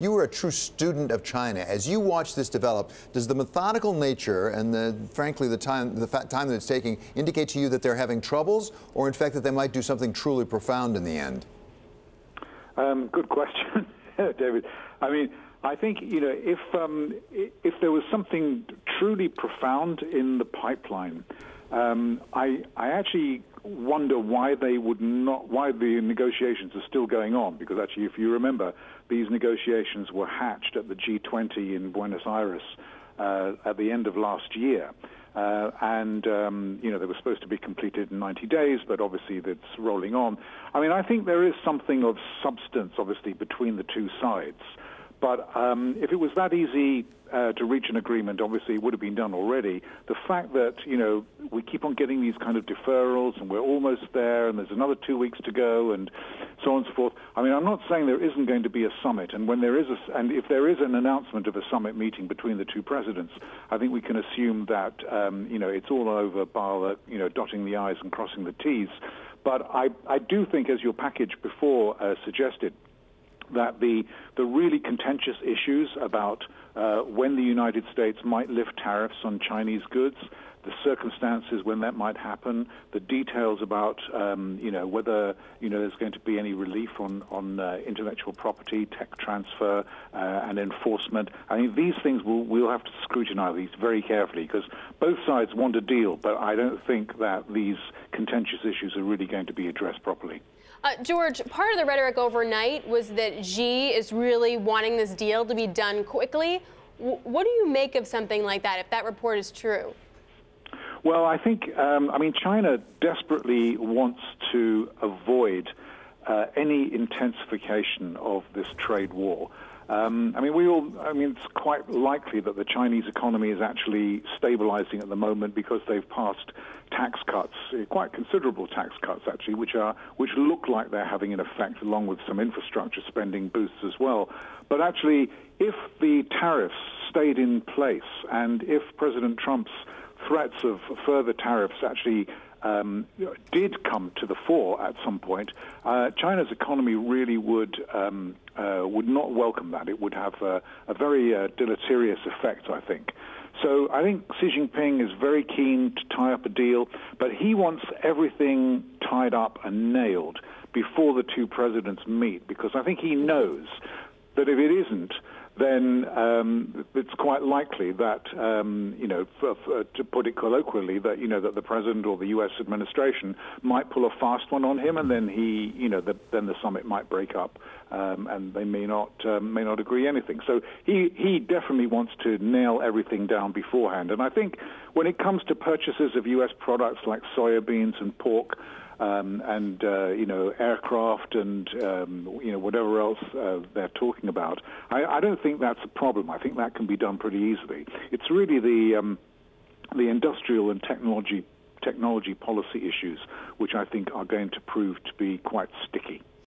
You were a true student of China. As you watch this develop, does the methodical nature and frankly the time that it's taking indicate to you that they're having troubles, or in fact that they might do something truly profound in the end? Good question, David. I mean, I think if there was something truly profound in the pipeline, I actually wonder why the negotiations are still going on, because actually, if you remember, these negotiations were hatched at the G20 in Buenos Aires at the end of last year. They were supposed to be completed in 90 days, but obviously that's rolling on. I mean, I think there is something of substance, obviously, between the two sides. But if it was that easy to reach an agreement, obviously it would have been done already. The fact that, we keep on getting these kind of deferrals and we're almost there and there's another 2 weeks to go and so on and so forth. I mean, I'm not saying there isn't going to be a summit. And when there is and if there is an announcement of a summit meeting between the two presidents, I think we can assume that, it's all over bar, dotting the I's and crossing the T's. But I do think, as your package before suggested, that the really contentious issues about when the United States might lift tariffs on Chinese goods, the circumstances when that might happen, the details about whether there's going to be any relief on intellectual property, tech transfer, and enforcement. I think these things we'll have to scrutinize these very carefully, because both sides want a deal, but I don't think that these contentious issues are really going to be addressed properly. George, part of the rhetoric overnight was that Xi is really wanting this deal to be done quickly. What do you make of something like that, if that report is true? Well, I think, China desperately wants to avoid any intensification of this trade war. It's quite likely that the Chinese economy is actually stabilizing at the moment because they've passed tax cuts, quite considerable tax cuts actually, which look like they're having an effect, along with some infrastructure spending boosts as well. But actually, if the tariffs stayed in place and if President Trump's threats of further tariffs actually did come to the fore at some point, China's economy really would not welcome that. It would have a very deleterious effect, I think. So I think Xi Jinping is very keen to tie up a deal, but he wants everything tied up and nailed before the two presidents meet, because I think he knows that if it isn't, then it's quite likely that, to put it colloquially, that that the president or the U.S. administration might pull a fast one on him, and then then the summit might break up, and they may not agree anything. So he definitely wants to nail everything down beforehand. And I think when it comes to purchases of U.S. products like soybeans and pork, aircraft and whatever else they're talking about, I don't think that's a problem. I think that can be done pretty easily. It's really the industrial and technology policy issues which I think are going to prove to be quite sticky.